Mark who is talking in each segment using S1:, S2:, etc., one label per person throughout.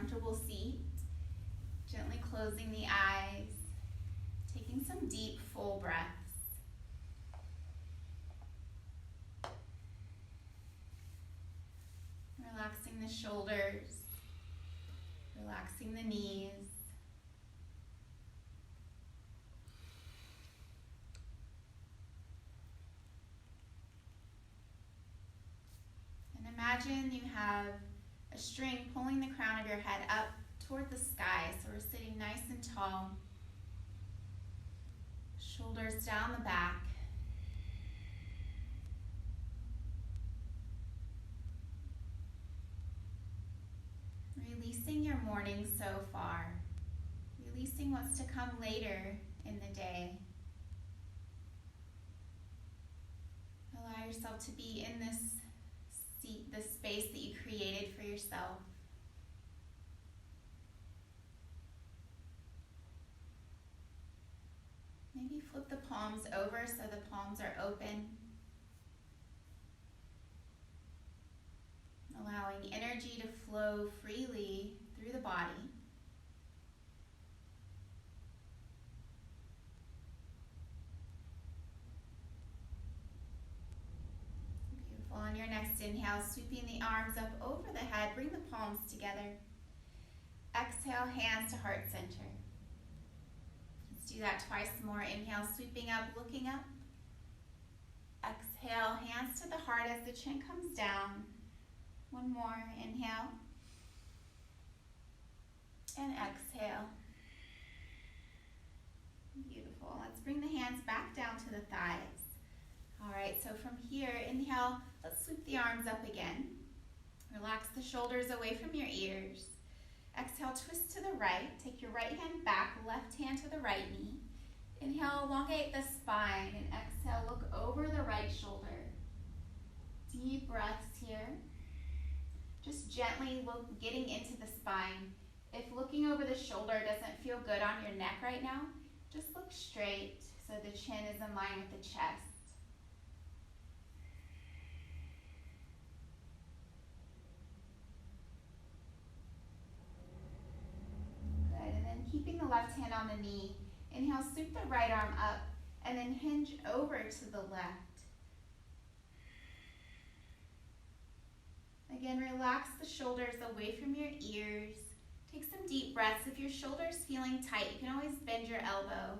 S1: comfortable seat. Gently closing the eyes, taking some deep, full breaths. Relaxing the shoulders, relaxing the knees. And imagine you have a string pulling the crown of your head up toward the sky. So we're sitting nice and tall. Shoulders down the back. Releasing your morning so far. Releasing what's to come later in the day. Allow yourself to be in this seat, this space that you created for yourself. Maybe flip the palms over so the palms are open. Allowing energy to flow freely through the body. Beautiful. On your next inhale, sweeping the arms up over the head, bring the palms together. Exhale, hands to heart center. Let's do that twice more. Inhale, sweeping up, looking up. Exhale, hands to the heart as the chin comes down. One more, inhale, and exhale. Beautiful. Let's bring the hands back down to the thighs. All right, so from here, inhale, let's sweep the arms up again. Relax the shoulders away from your ears. Exhale, twist to the right. Take your right hand back, left hand to the right knee. Inhale, elongate the spine, and exhale, look over the right shoulder. Deep breaths here. Just gently getting into the spine. If looking over the shoulder doesn't feel good on your neck right now, just look straight so the chin is in line with the chest. Good, and then keeping the left hand on the knee. Inhale, sweep the right arm up, and then hinge over to the left. Again, relax the shoulders away from your ears. Take some deep breaths. If your shoulder's feeling tight, you can always bend your elbow.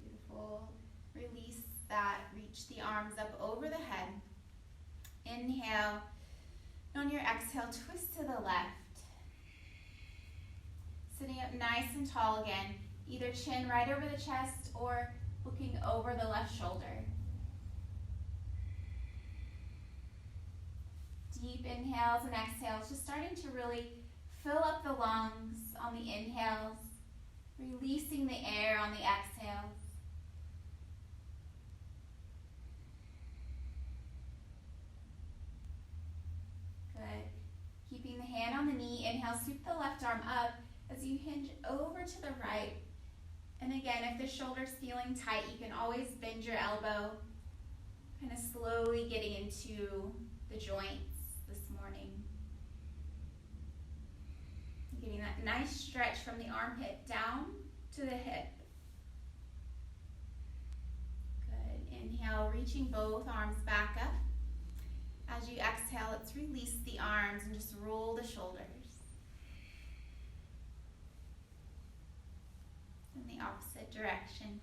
S1: Beautiful. Release that. Reach the arms up over the head. Inhale. On your exhale, twist to the left. Sitting up nice and tall again, either chin right over the chest or looking over the left shoulder. Deep inhales and exhales, just starting to really fill up the lungs on the inhales, releasing the air on the exhales. Good. Keeping the hand on the knee, inhale, sweep the left arm up as you hinge over to the right. And again, if the shoulder's feeling tight, you can always bend your elbow, kind of slowly getting into the joints this morning. Getting that nice stretch from the armpit down to the hip. Good. Inhale, reaching both arms back up. As you exhale, let's release the arms and just roll the shoulders. In the opposite direction.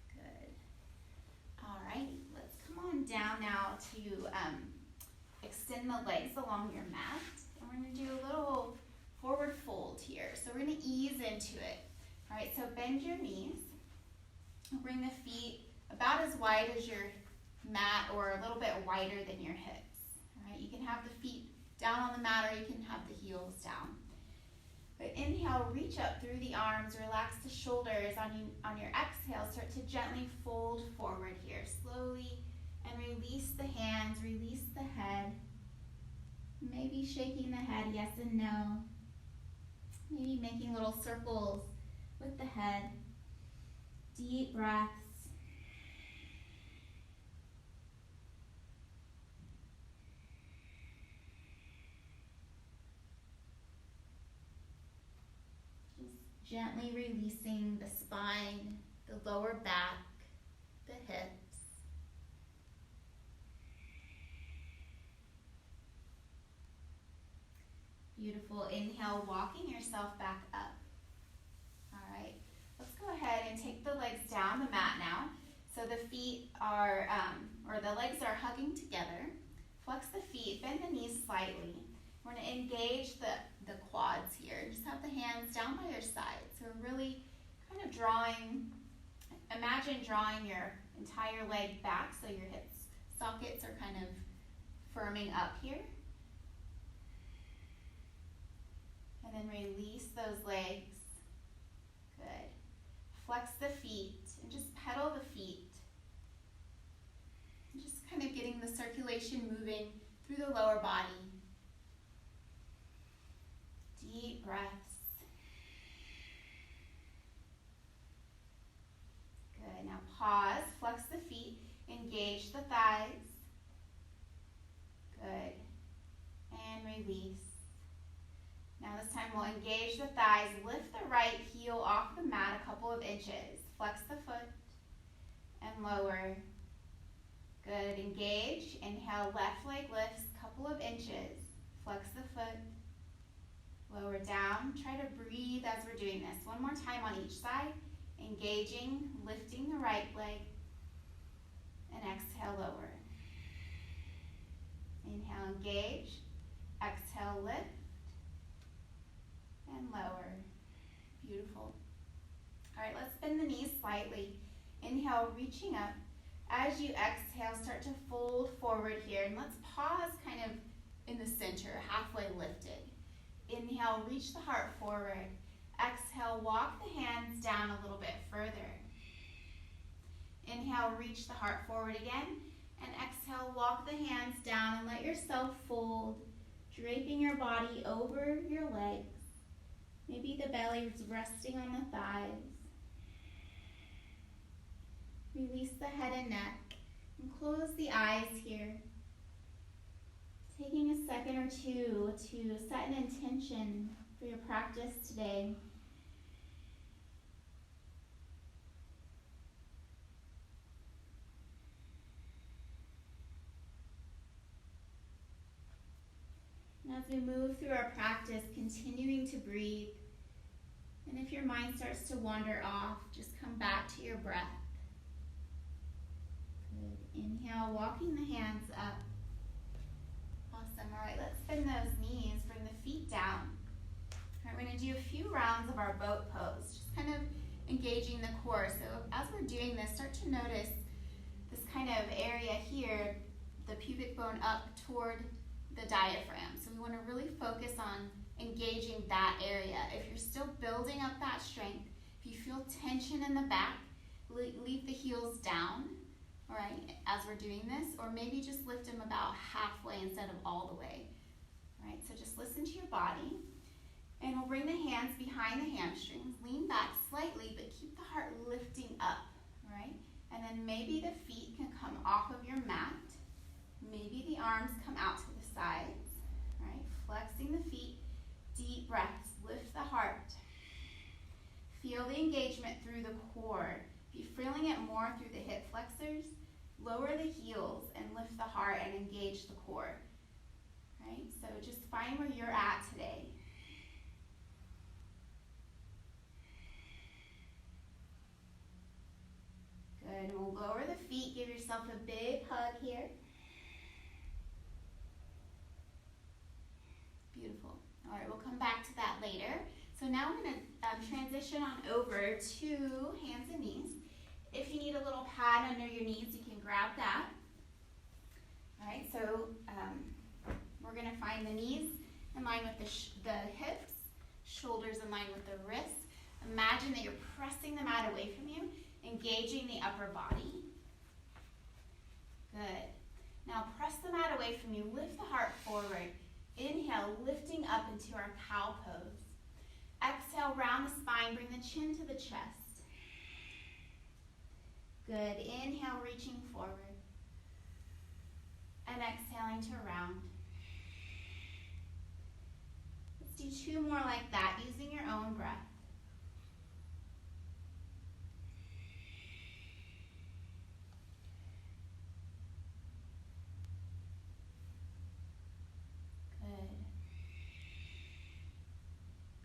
S1: Good. All right, let's come on down now to extend the legs along your mat. And we're going to do a little forward fold here. So we're going to ease into it. All right, so bend your knees. Bring the feet about as wide as your mat or a little bit wider than your hips. All right, you can have the feet down on the mat or you can have the heels down. But inhale, reach up through the arms, relax the shoulders. On your exhale, start to gently fold forward here, slowly, and release the hands, release the head. Maybe shaking the head, yes and no. Maybe making little circles with the head. Deep breaths. Just gently releasing the spine, the lower back, the hips. Beautiful. Inhale, walking yourself back up. All right. Let's go ahead and take the legs down the mat now. So the feet are, or the legs are hugging together. Flex the feet, bend the knees slightly. We're going to engage the quads here. Just have the hands down by your sides. So we're really kind of imagine drawing your entire leg back so your hip sockets are kind of firming up here. And then release those legs. Good. Flex the feet and just pedal the feet. And just kind of getting the circulation moving through the lower body. Deep breaths. Good. Now pause, flex the feet, engage the thighs. Good. And release. Now this time we'll engage the thighs, lift the right heel off the mat a couple of inches. Flex the foot and lower. Good, engage. Inhale, left leg lifts a couple of inches. Flex the foot, lower down. Try to breathe as we're doing this. One more time on each side. Engaging, lifting the right leg, and exhale, lower. Inhale, engage. Exhale, lift. And lower. Beautiful. All right, let's bend the knees slightly. Inhale, reaching up. As you exhale, start to fold forward here. And let's pause kind of in the center, halfway lifted. Inhale, reach the heart forward. Exhale, walk the hands down a little bit further. Inhale, reach the heart forward again. And exhale, walk the hands down and let yourself fold, draping your body over your legs. Maybe the belly is resting on the thighs. Release the head and neck and close the eyes here. Taking a second or two to set an intention for your practice today. And as we move through our practice, continuing to breathe. And if your mind starts to wander off, just come back to your breath. Good. Inhale, walking the hands up. Awesome. All right, let's bend those knees, bring the feet down. All right, we're going to do a few rounds of our boat pose, just kind of engaging the core. So as we're doing this, start to notice this kind of area here, the pubic bone up toward the diaphragm. So we want to really focus on engaging that area. If you're still building up that strength, if you feel tension in the back, leave the heels down, all right, as we're doing this, or maybe just lift them about halfway instead of all the way. All right, so just listen to your body, and we'll bring the hands behind the hamstrings, lean back slightly, but keep the heart lifting up, all right? And then maybe the feet can come off of your mat. Maybe the arms come out to the sides, all right? Flexing the feet, deep breaths, lift the heart. Feel the engagement through the core. If you're feeling it more through the hip flexors, lower the heels and lift the heart and engage the core, right? So just find where you're at today. Good, and we'll lower the feet, give yourself a big hug here. Beautiful. All right, we'll come back to that later. So now we're going to transition on over to hands and knees. If you need a little pad under your knees, you can grab that. All right, so we're going to find the knees in line with the hips, shoulders in line with the wrists. Imagine that you're pressing the mat away from you, engaging the upper body. Good. Now press the mat away from you, lift the heart forward. Inhale, lifting up into our cow pose. Exhale, round the spine, bring the chin to the chest. Good, inhale, reaching forward. And exhaling to round. Let's do 2 more like that, using your own breath. Good.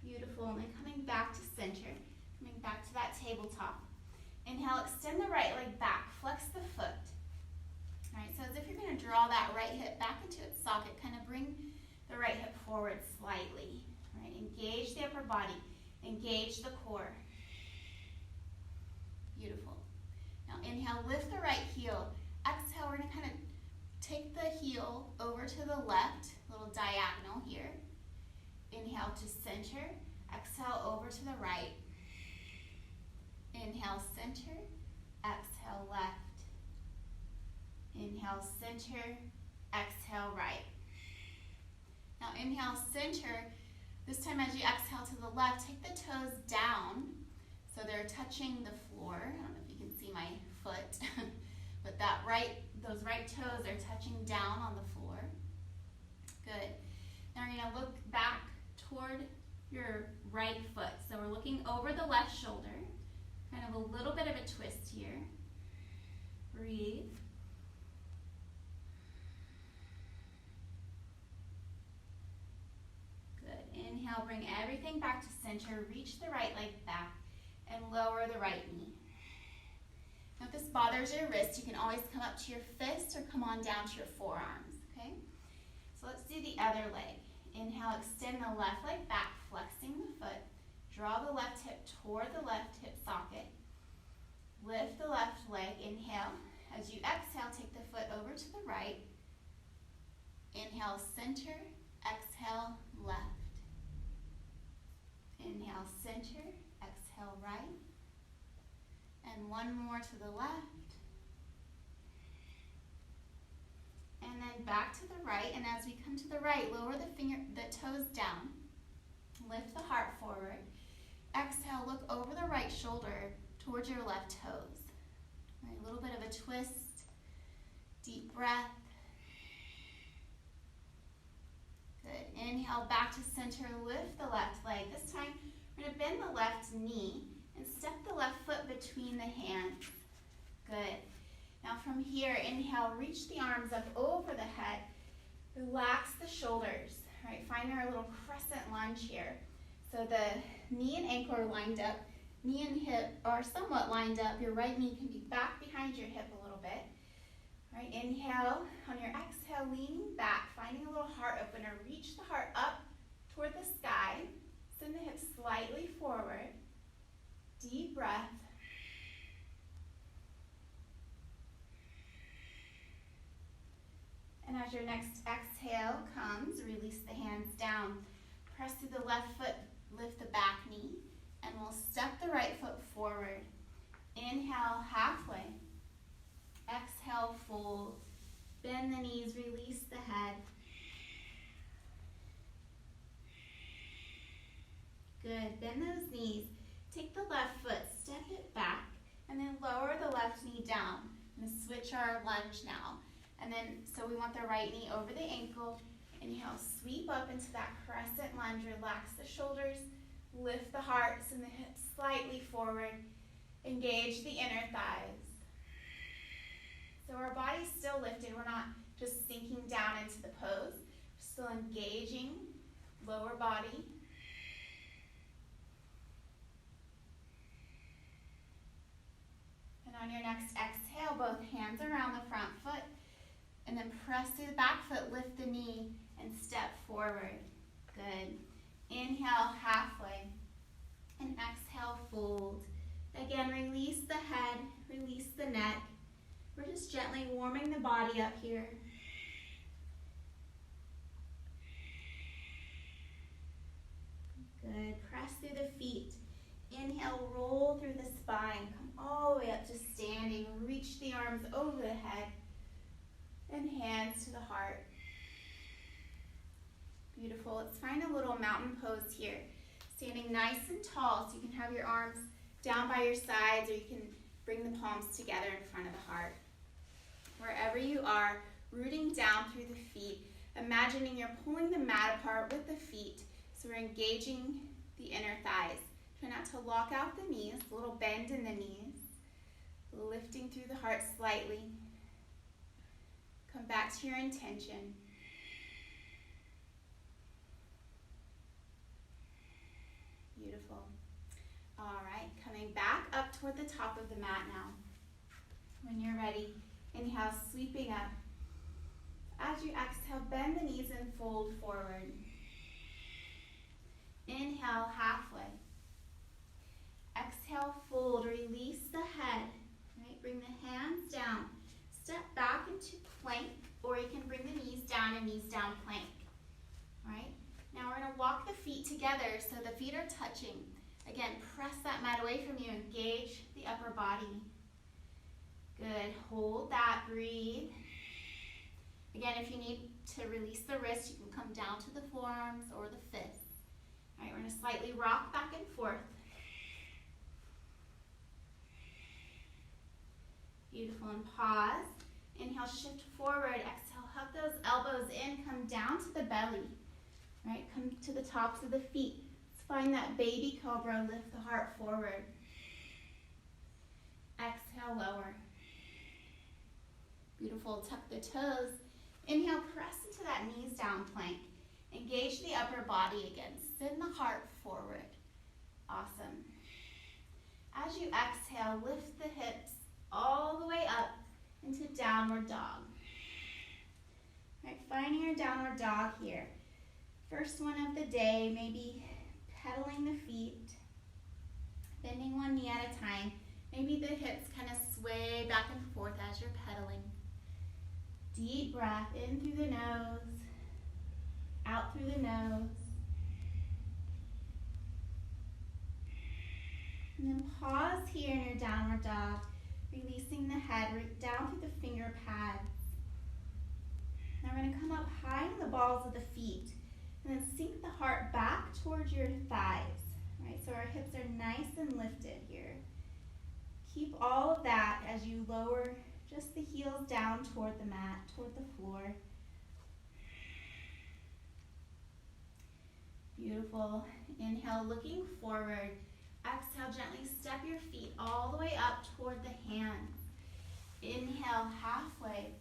S1: Beautiful, and then coming back to center, coming back to that tabletop. Inhale, extend the right leg back, flex the foot. All right, so as if you're going to draw that right hip back into its socket, kind of bring the right hip forward slightly. All right, engage the upper body, engage the core. Beautiful. Now inhale, lift the right heel. Exhale, we're going to kind of take the heel over to the left, little diagonal here. Inhale to center, exhale over to the right. Inhale, center, exhale, left. Inhale, center, exhale, right. Now inhale, center. This time as you exhale to the left, take the toes down so they're touching the floor. I don't know if you can see my foot, but those right toes are touching down on the floor. Good. Now we're going to look back toward your right foot. So we're looking over the left shoulder. Kind of a little bit of a twist here. Breathe. Good. Inhale, bring everything back to center. Reach the right leg back and lower the right knee. Now if this bothers your wrist, you can always come up to your fist or come on down to your forearms, okay? So let's do the other leg. Inhale, extend the left leg back, flexing the foot. Draw the left hip toward the left hip socket. Lift the left leg, inhale. As you exhale, take the foot over to the right. Inhale, center, exhale, left. Inhale, center, exhale, right. And one more to the left. And then back to the right, and as we come to the right, lower the toes down. Lift the heart forward. Exhale, look over the right shoulder towards your left toes. All right, a little bit of a twist. Deep breath. Good. Inhale, back to center. Lift the left leg. This time, we're going to bend the left knee and step the left foot between the hands. Good. Now from here, inhale, reach the arms up over the head. Relax the shoulders. All right, find our little crescent lunge here. So the knee and ankle are lined up. Knee and hip are somewhat lined up. Your right knee can be back behind your hip a little bit. All right, inhale. On your exhale, leaning back, finding a little heart opener. Reach the heart up toward the sky. Send the hips slightly forward. Deep breath. And as your next exhale comes, release the hands down. Press through the left foot, lift the back knee, and we'll step the right foot forward. Inhale, halfway. Exhale, fold. Bend the knees, release the head. Good, bend those knees. Take the left foot, step it back, and then lower the left knee down. I'm going to switch our lunge now. And then, so we want the right knee over the ankle. Inhale, sweep up into that crescent lunge. Relax the shoulders, lift the heart, send the hips slightly forward. Engage the inner thighs. So our body's still lifted. We're not just sinking down into the pose. We're still engaging lower body. And on your next exhale, both hands around the front foot. And then press through the back foot, lift the knee, and step forward. Good. Inhale, halfway. And exhale, fold. Again, release the head, release the neck. We're just gently warming the body up here. Good. Press through the feet. Inhale, roll through the spine. Come all the way up to standing. Reach the arms over the head. And hands to the heart. Beautiful. Let's find a little mountain pose here. Standing nice and tall, so you can have your arms down by your sides, or you can bring the palms together in front of the heart. Wherever you are, rooting down through the feet, imagining you're pulling the mat apart with the feet, so we're engaging the inner thighs. Try not to lock out the knees, a little bend in the knees, lifting through the heart slightly. Come back to your intention. Beautiful. All right, coming back up toward the top of the mat now. When you're ready, inhale, sweeping up. As you exhale, bend the knees and fold forward. Inhale, halfway. Exhale, fold, release the head. Right? Bring the hands down. Step back into plank, or you can bring the knees down and knees down plank. All right? Now we're going to walk the feet together so the feet are touching. Again, press that mat away from you. Engage the upper body. Good. Hold that. Breathe. Again, if you need to release the wrist, you can come down to the forearms or the fists. All right, we're going to slightly rock back and forth. Beautiful. And pause. Inhale, shift forward. Exhale, hug those elbows in. Come down to the belly. Right? Come to the tops of the feet. Let's find that baby cobra. Lift the heart forward. Exhale, lower. Beautiful. Tuck the toes. Inhale, press into that knees down plank. Engage the upper body again. Send the heart forward. Awesome. As you exhale, lift the hips all the way up into downward dog. All right, finding your downward dog here. First one of the day, maybe pedaling the feet, bending one knee at a time. Maybe the hips kind of sway back and forth as you're pedaling. Deep breath in through the nose, out through the nose. And then pause here in your downward dog, releasing the head right down through the finger pads. Now we're going to come up high on the balls of the feet and then sink the heart back towards your thighs. Right, so our hips are nice and lifted here. Keep all of that as you lower just the heels down toward the mat, toward the floor. Beautiful. Inhale, looking forward. Exhale, gently step your feet all the way up toward the hands. Inhale, halfway.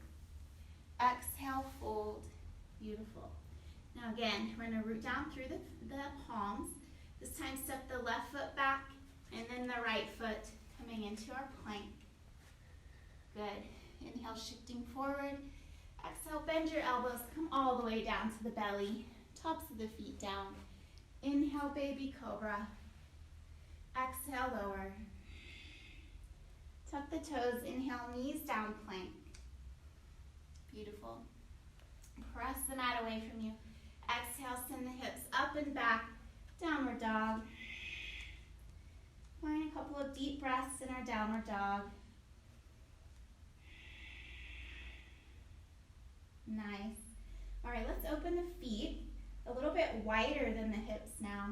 S1: Exhale, fold. Beautiful. Now again, we're going to root down through the palms. This time step the left foot back and then the right foot coming into our plank. Good. Inhale, shifting forward. Exhale, bend your elbows. Come all the way down to the belly. Tops of the feet down. Inhale, baby cobra. Exhale, lower. Tuck the toes. Inhale, knees down, plank. Beautiful. Press the mat away from you. Exhale, send the hips up and back. Downward dog. Find a couple of deep breaths in our downward dog. Nice. All right, let's open the feet a little bit wider than the hips now.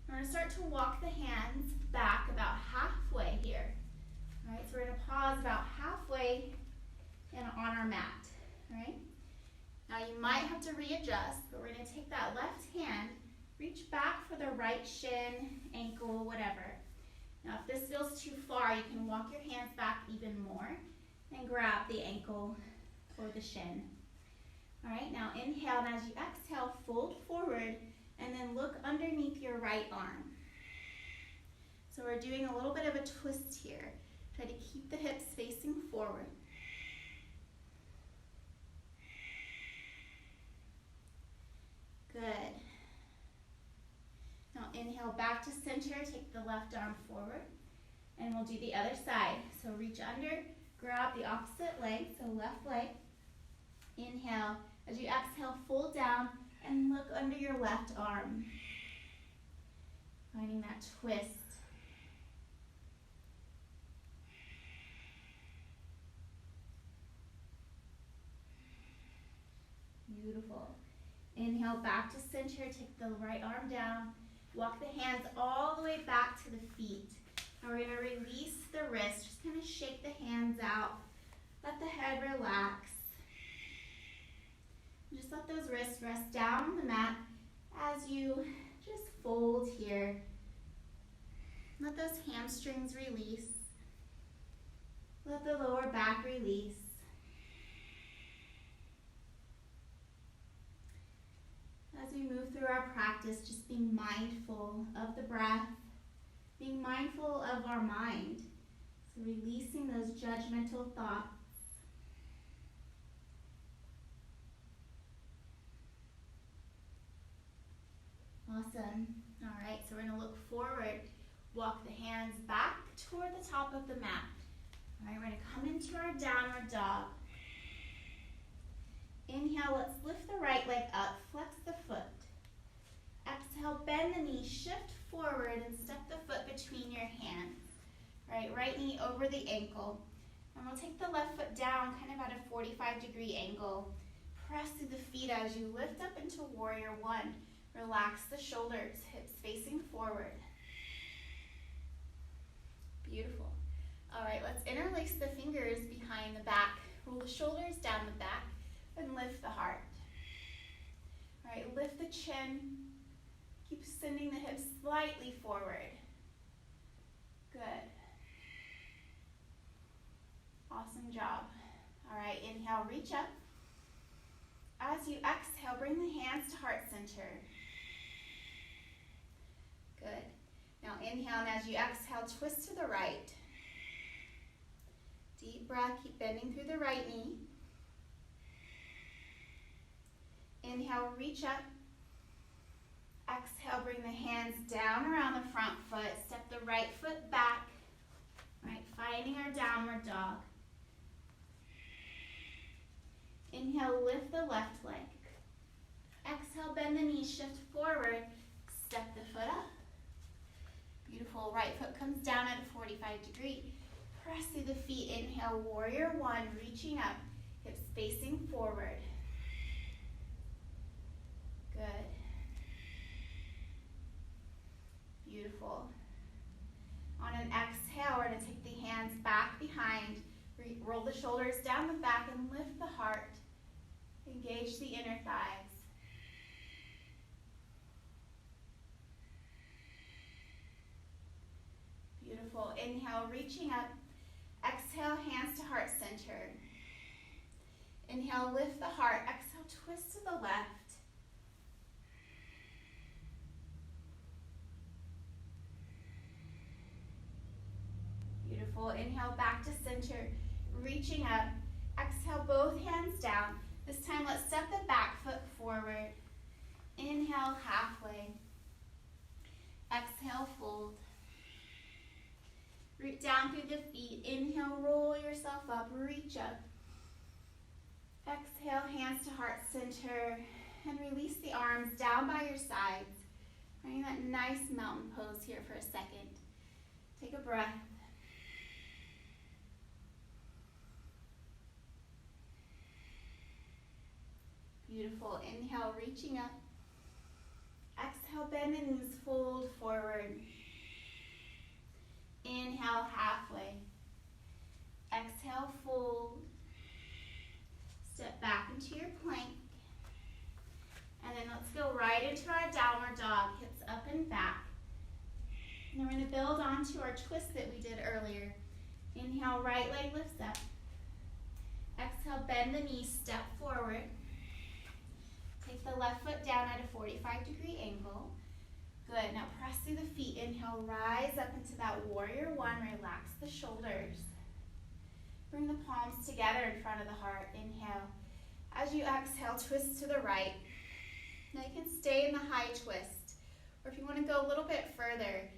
S1: We're going to start to walk the hands back about halfway here. All right, so we're going to pause about halfway and on our mat. All right. Now you might have to readjust, but we're going to take that left hand, reach back for the right shin, ankle, whatever. Now if this feels too far, you can walk your hands back even more and grab the ankle or the shin. All right, now inhale, and as you exhale, fold forward and then look underneath your right arm. So we're doing a little bit of a twist here. Try to keep the hips facing forward. Good. Now inhale back to center, take the left arm forward, and we'll do the other side. So reach under, grab the opposite leg, so left leg. Inhale. As you exhale, fold down and look under your left arm. Finding that twist. Beautiful. Inhale back to center, take the right arm down. Walk the hands all the way back to the feet. And we're gonna release the wrist. Just kind of shake the hands out. Let the head relax. Just let those wrists rest down on the mat as you just fold here. Let those hamstrings release. Let the lower back release. As we move through our practice, just being mindful of the breath, being mindful of our mind. So releasing those judgmental thoughts. Awesome. All right, so we're going to look forward. Walk the hands back toward the top of the mat. All right, we're going to come into our downward dog. Inhale, let's lift the right leg up, flex the foot. Exhale, bend the knee, shift forward and step the foot between your hands. All right, right knee over the ankle. And we'll take the left foot down kind of at a 45-degree angle. Press through the feet as you lift up into warrior one. Relax the shoulders, hips facing forward. Beautiful. All right, let's interlace the fingers behind the back. Roll the shoulders down the back and lift the heart. All right, lift the chin. Keep sending the hips slightly forward. Good. Awesome job. All right, inhale, reach up. As you exhale, bring the hands to heart center. Good. Now inhale, and as you exhale, twist to the right. Deep breath, keep bending through the right knee. Inhale, reach up. Exhale, bring the hands down around the front foot. Step the right foot back. Right, finding our downward dog. Inhale, lift the left leg. Exhale, bend the knee, shift forward. Step the foot up. Beautiful. Right foot comes down at a 45-degree. Press through the feet. Inhale, warrior one, reaching up. Hips facing forward. Good. Beautiful. On an exhale, we're going to take the hands back behind. Roll the shoulders down the back and lift the heart. Engage the inner thighs. Beautiful. Inhale, reaching up. Exhale, hands to heart center. Inhale, lift the heart. Exhale, twist to the left. Beautiful. Inhale, back to center. Reaching up. Exhale, both hands down. This time, let's step the back foot forward. Inhale, halfway. Exhale, fold. Root down through the feet. Inhale, roll yourself up, reach up. Exhale, hands to heart center. And release the arms down by your sides. Bring that nice mountain pose here for a second. Take a breath. Beautiful. Inhale, reaching up. Exhale, bend the knees, fold forward. Inhale, halfway. Exhale, fold. Step back into your plank. And then let's go right into our downward dog. Hips up and back. And then we're going to build onto our twist that we did earlier. Inhale, right leg lifts up. Exhale, bend the knees, step forward. Take the left foot down at a 45-degree angle. Good. Now press through the feet. Inhale, rise up into that warrior one. Relax the shoulders. Bring the palms together in front of the heart. Inhale. As you exhale, twist to the right. Now you can stay in the high twist. Or if you want to go a little bit further,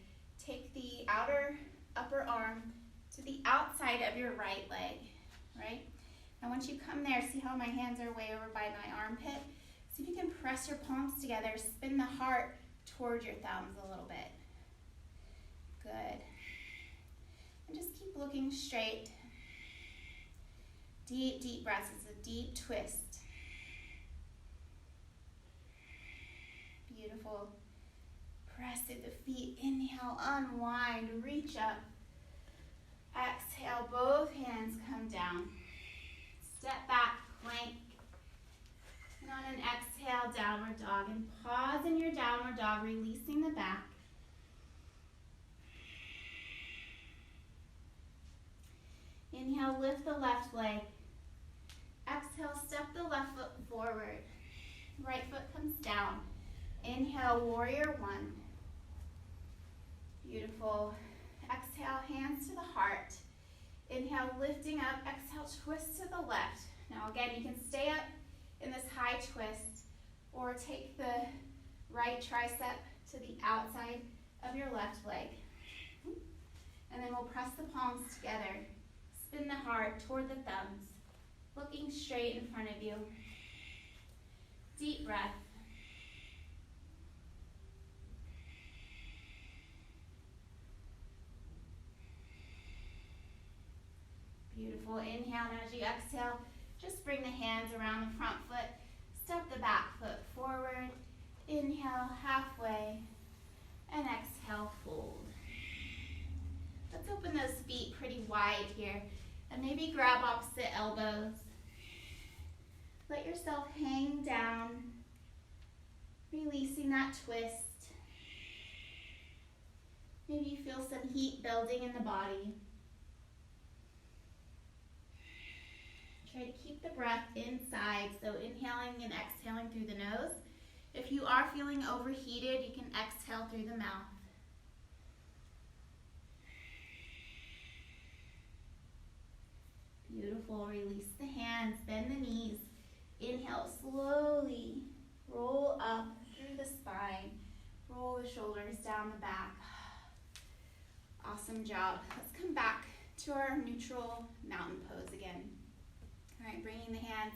S1: take the outer upper arm to the outside of your right leg. Right? Now once you come there, see how my hands are way over by my armpit? See if you can press your palms together, spin the heart toward your thumbs a little bit. Good. And just keep looking straight. Deep, deep breaths. It's a deep twist. Beautiful. Press through the feet. Inhale, unwind, reach up. Exhale, both hands come down. Step back, plank. And on an exhale, downward dog. And pause in your downward dog, releasing the back. Inhale, lift the left leg. Exhale, step the left foot forward. Right foot comes down. Inhale, warrior one. Beautiful. Exhale, hands to the heart. Inhale, lifting up. Exhale, twist to the left. Now again, you can stay up in this high twist or take the right tricep to the outside of your left leg. And then we'll press the palms together. Spin the heart toward the thumbs, looking straight in front of you. Deep breath. Beautiful. Inhale, and as you exhale, just bring the hands around the front foot. Step the back foot forward. Inhale, halfway, and exhale, fold. Let's open those feet pretty wide here, and maybe grab opposite elbows. Let yourself hang down, releasing that twist. Maybe you feel some heat building in the body. Try to keep the breath inside, so inhaling and exhaling through the nose. If you are feeling overheated, you can exhale through the mouth. Beautiful. Release the hands, bend the knees. Inhale, slowly roll up through the spine. Roll the shoulders down the back. Awesome job. Let's come back to our neutral mountain pose again. All right, bringing the hands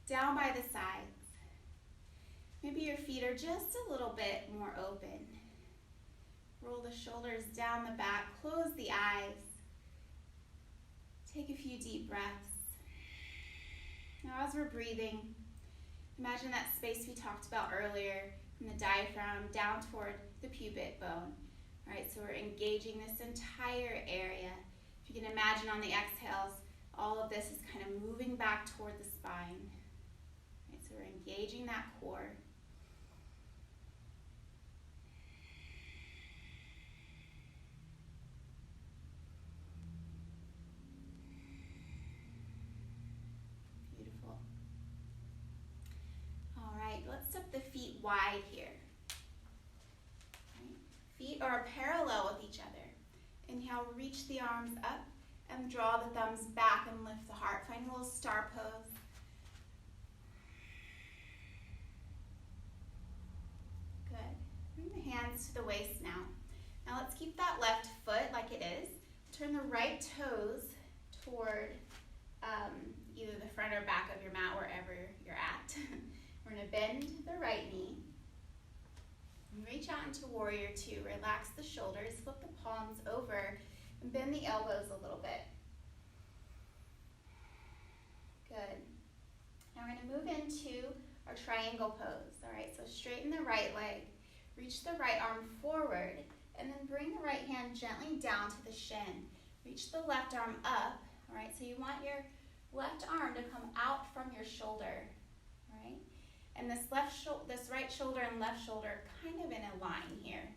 S1: down by the sides. Maybe your feet are just a little bit more open. Roll the shoulders down the back, close the eyes. Take a few deep breaths. Now as we're breathing, imagine that space we talked about earlier from the diaphragm down toward the pubic bone. All right, so we're engaging this entire area. If you can imagine on the exhales, all of this is kind of moving back toward the spine. Right, so we're engaging that core. Beautiful. All right, let's step the feet wide here. Right. Feet are parallel with each other. Inhale, reach the arms up. And draw the thumbs back and lift the heart. Find a little star pose. Good. Bring the hands to the waist now. Now let's keep that left foot like it is. Turn the right toes toward either the front or back of your mat, wherever you're at. We're going to bend the right knee. And reach out into warrior two. Relax the shoulders. Flip the palms over. And bend the elbows a little bit. Good. Now we're going to move into our triangle pose. All right, so straighten the right leg. Reach the right arm forward. And then bring the right hand gently down to the shin. Reach the left arm up. All right, so you want your left arm to come out from your shoulder. All right, and this right shoulder and left shoulder kind of in a line here.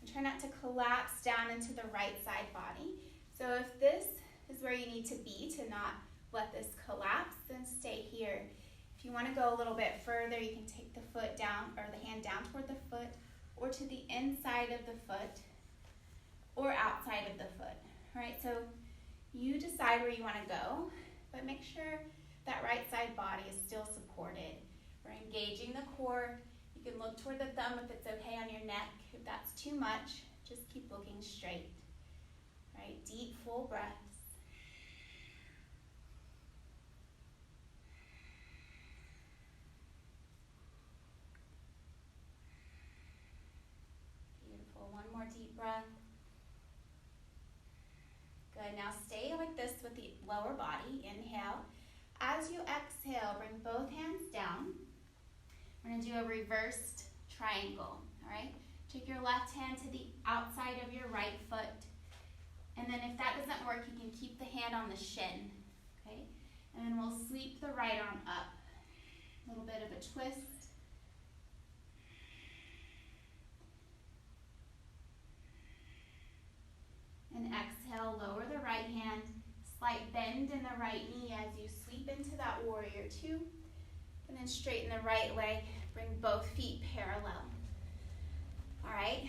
S1: And try not to collapse down into the right side body. So if this is where you need to be to not let this collapse, then stay here. If you want to go a little bit further, you can take the foot down, or the hand down toward the foot, or to the inside of the foot, or outside of the foot. All right, so you decide where you want to go, but make sure that right side body is still supported. We're engaging the core. You can look toward the thumb if it's okay on your neck. If that's too much, just keep looking straight. Right, deep, full breaths. Beautiful, one more deep breath. Good, now stay like this with the lower body. Inhale. As you exhale, bring both hands down. We're going to do a reversed triangle, all right? Take your left hand to the outside of your right foot. And then if that doesn't work, you can keep the hand on the shin, okay? And then we'll sweep the right arm up. A little bit of a twist. And exhale, lower the right hand. Slight bend in the right knee as you sweep into that warrior two. And then straighten the right leg. Bring both feet parallel. All right,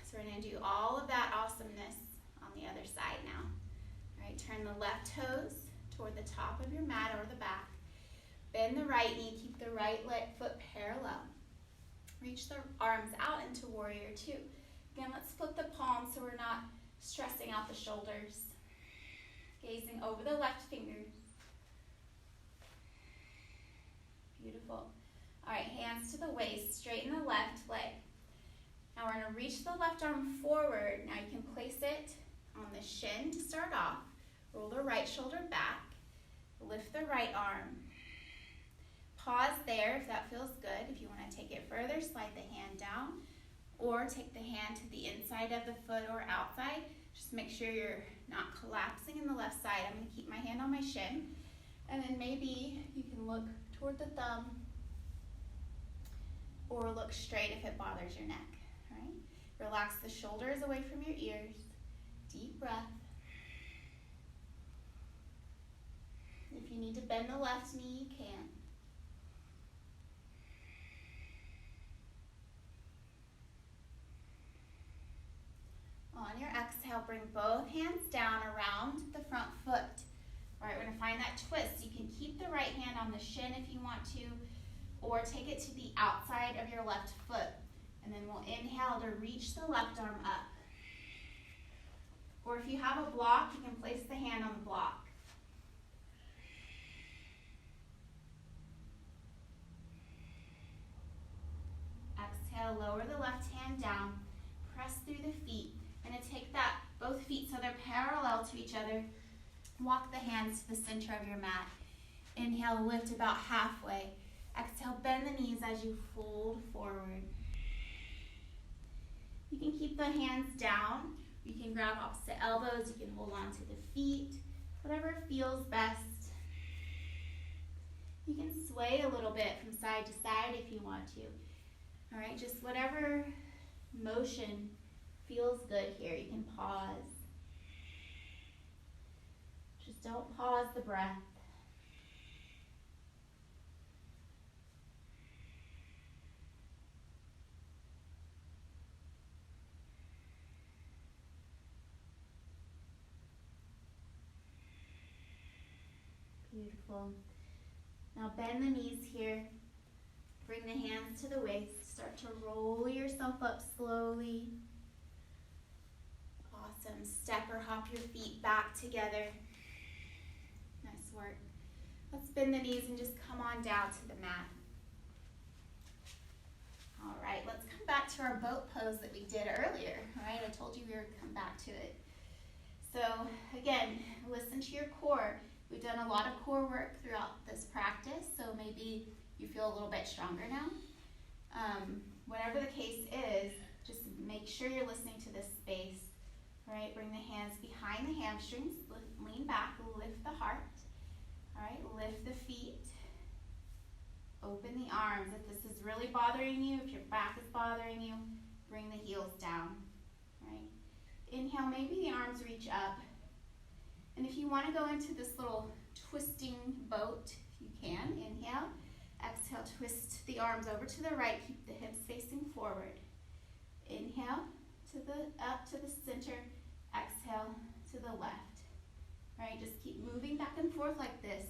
S1: so we're gonna do all of that awesomeness on the other side now. All right, turn the left toes toward the top of your mat or the back. Bend the right knee, keep the right foot parallel. Reach the arms out into warrior two. Again, let's flip the palms so we're not stressing out the shoulders. Gazing over the left fingers. Beautiful. All right, hands to the waist, straighten the left leg. Now we're gonna reach the left arm forward. Now you can place it on the shin to start off. Roll the right shoulder back. Lift the right arm. Pause there if that feels good. If you wanna take it further, slide the hand down or take the hand to the inside of the foot or outside. Just make sure you're not collapsing in the left side. I'm gonna keep my hand on my shin. And then maybe you can look toward the thumb or look straight if it bothers your neck, all right? Relax the shoulders away from your ears. Deep breath. If you need to bend the left knee, you can. On your exhale, bring both hands down around the front foot. All right, we're gonna find that twist. You can keep the right hand on the shin if you want to, or take it to the outside of your left foot. And then we'll inhale to reach the left arm up. Or if you have a block, you can place the hand on the block. Exhale, lower the left hand down, press through the feet. I'm gonna take that, both feet so they're parallel to each other. Walk the hands to the center of your mat. Inhale, lift about halfway. Exhale, bend the knees as you fold forward. You can keep the hands down. You can grab opposite elbows. You can hold on to the feet. Whatever feels best. You can sway a little bit from side to side if you want to. All right, just whatever motion feels good here. You can pause. Just don't pause the breath. Beautiful. Now bend the knees here. Bring the hands to the waist. Start to roll yourself up slowly. Awesome. Step or hop your feet back together. Nice work. Let's bend the knees and just come on down to the mat. All right, let's come back to our boat pose that we did earlier. All right, I told you we were come back to it. So again, listen to your core. We've done a lot of core work throughout this practice, so maybe you feel a little bit stronger now. Whatever the case is, just make sure you're listening to this space. All right, bring the hands behind the hamstrings, lean back, lift the heart. All right, lift the feet, open the arms. If this is really bothering you, if your back is bothering you, bring the heels down. All right, inhale, maybe the arms reach up. And if you want to go into this little twisting boat, you can. Inhale, exhale, twist the arms over to the right, keep the hips facing forward. Inhale, up to the center, exhale to the left. All right, just keep moving back and forth like this.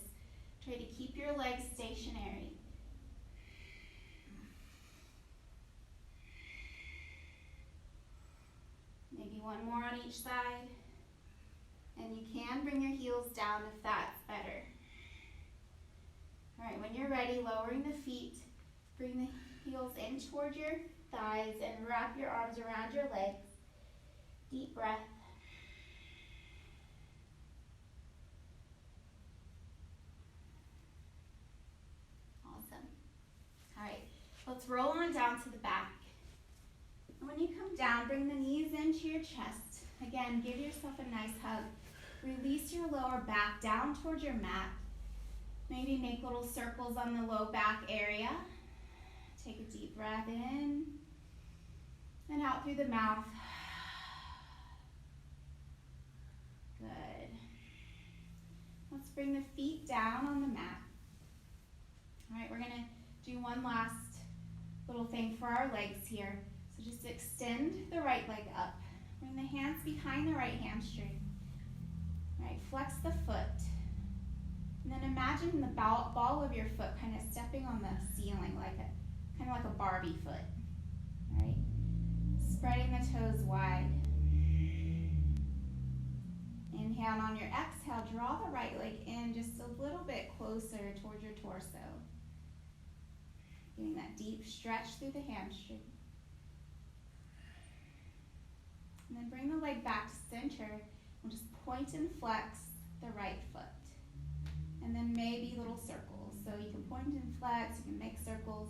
S1: Try to keep your legs stationary. Maybe one more on each side. And you can bring your heels down if that's better. All right, when you're ready, lowering the feet, bring the heels in toward your thighs and wrap your arms around your legs. Deep breath. Awesome. All right, let's roll on down to the back. And when you down, bring the knees into your chest. Again, give yourself a nice hug. Release your lower back down towards your mat. Maybe make little circles on the low back area. Take a deep breath in and out through the mouth. Good. Let's bring the feet down on the mat. All right, we're gonna do one last little thing for our legs here. So just extend the right leg up. Bring the hands behind the right hamstring. All right, flex the foot. And then imagine the ball of your foot kind of stepping on the ceiling, kind of like a Barbie foot. All right, spreading the toes wide. Inhale, and on your exhale, draw the right leg in just a little bit closer towards your torso. Getting that deep stretch through the hamstring. And then bring the leg back to center. We'll just point and flex the right foot. And then maybe little circles. So you can point and flex, you can make circles,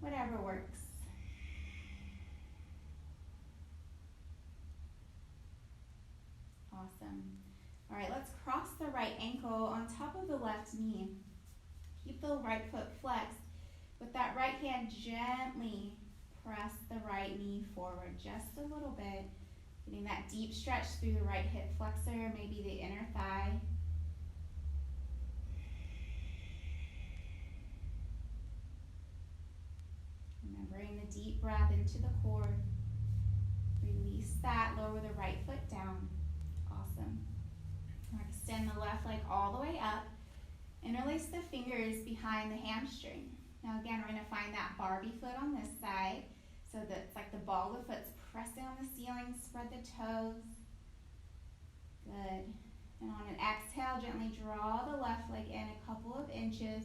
S1: whatever works. Awesome. All right, let's cross the right ankle on top of the left knee. Keep the right foot flexed. With that right hand, gently press the right knee forward just a little bit. Getting that deep stretch through the right hip flexor, maybe the inner thigh. Remembering the deep breath into the core. Release that, lower the right foot down. Awesome. Extend the left leg all the way up. Interlace the fingers behind the hamstring. Now again, we're going to find that Barbie foot on this side. So that it's like the ball of the foot's pressing on the ceiling. Spread the toes. Good. And on an exhale, gently draw the left leg in a couple of inches.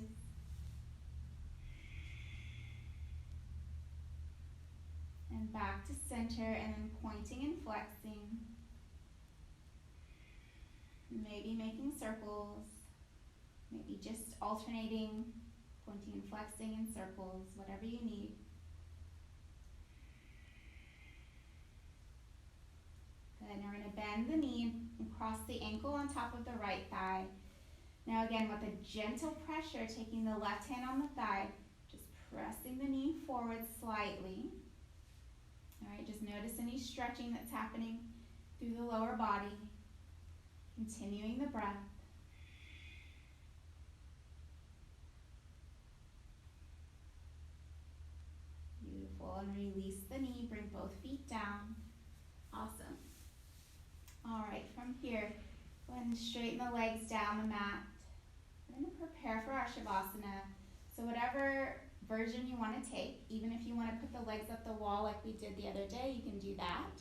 S1: And back to center, and then pointing and flexing. Maybe making circles. Maybe just alternating, pointing and flexing in circles, whatever you need. Good, now we're going to bend the knee and cross the ankle on top of the right thigh. Now again, with a gentle pressure, taking the left hand on the thigh, just pressing the knee forward slightly. All right, just notice any stretching that's happening through the lower body. Continuing the breath. Beautiful, and release the knee, bring both feet down. Awesome. All right, from here, go ahead and straighten the legs down the mat. We're going to prepare for our Shavasana. So whatever version you want to take, even if you want to put the legs up the wall like we did the other day, you can do that.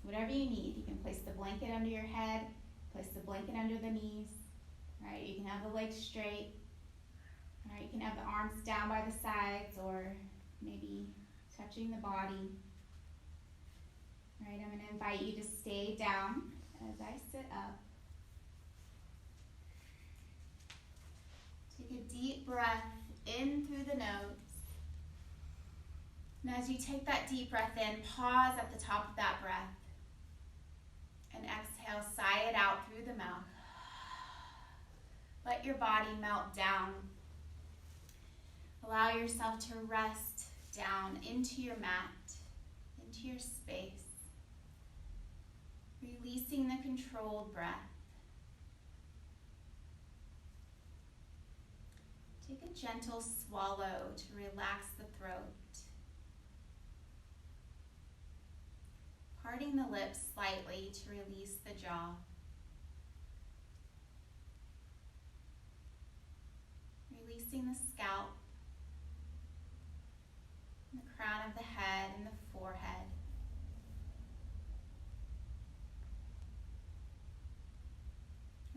S1: Whatever you need. You can place the blanket under your head, place the blanket under the knees. All right, you can have the legs straight. All right, you can have the arms down by the sides or maybe touching the body. All right, I'm going to invite you to stay down as I sit up. Take a deep breath in through the nose. And as you take that deep breath in, pause at the top of that breath. And exhale, sigh it out through the mouth. Let your body melt down. Allow yourself to rest down into your mat, into your space. Releasing the controlled breath. Take a gentle swallow to relax the throat. Parting the lips slightly to release the jaw. Releasing the scalp, and the crown of the head and the forehead.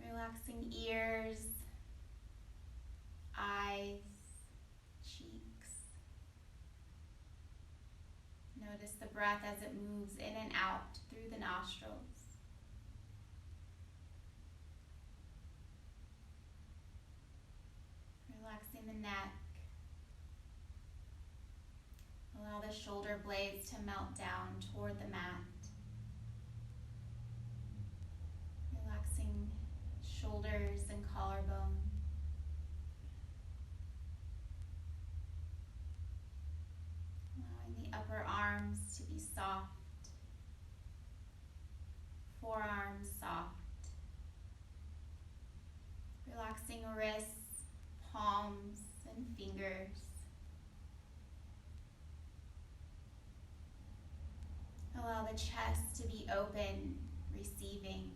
S1: Relaxing ears, eyes, cheeks. Notice the breath as it moves in and out through the nostrils. Relaxing the neck. Allow the shoulder blades to melt down toward the mat. Relaxing shoulders and collarbone. Allowing the upper arms to be soft. Forearms soft. Relaxing wrists, palms, and fingers. Allow the chest to be open, receiving.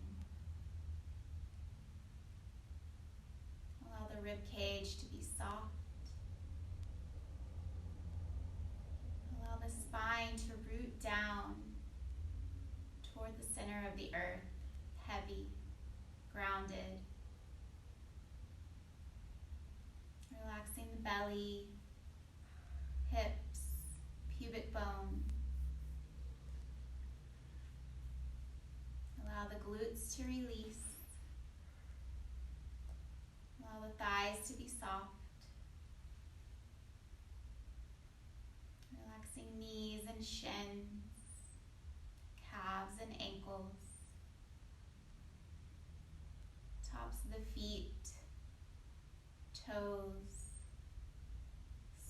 S1: Allow the rib cage to be soft. Allow the spine to root down toward the center of the earth, heavy, grounded. Relaxing the belly, hips, pubic bone. Allow the glutes to release. Allow the thighs to be soft. Relaxing knees and shins, calves and ankles. Tops of the feet, toes,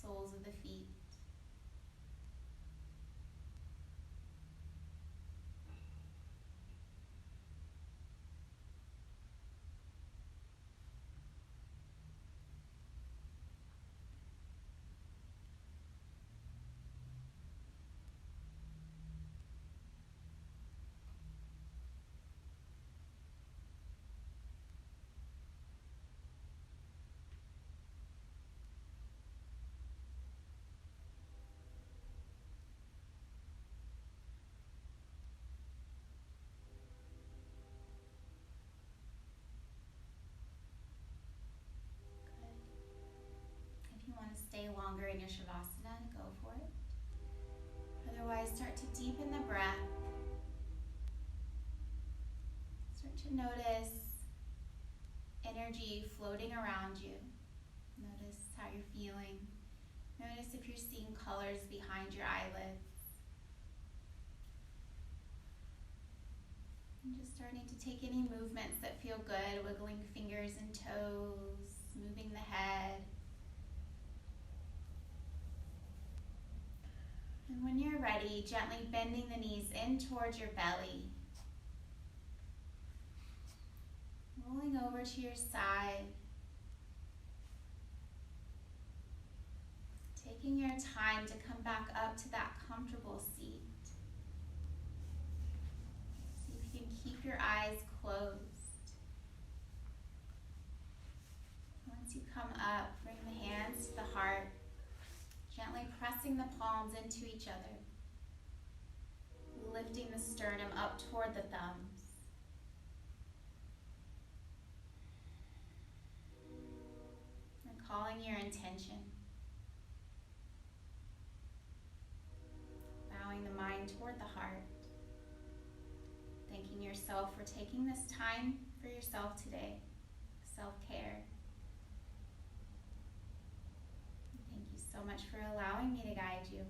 S1: soles of the feet. If you want to stay longer in your Shavasana, go for it. Otherwise, start to deepen the breath. Start to notice energy floating around you. Notice how you're feeling. Notice if you're seeing colors behind your eyelids. And just starting to take any movements that feel good, wiggling fingers and toes, moving the head. And when you're ready, gently bending the knees in towards your belly. Rolling over to your side. Taking your time to come back up to that comfortable seat. See if you can keep your eyes closed. Once you come up, bring the hands to the heart. Gently pressing the palms into each other. Lifting the sternum up toward the thumbs. Recalling your intention. Bowing the mind toward the heart. Thanking yourself for taking this time for yourself today. Self-care. Thank you so much for allowing me to guide you.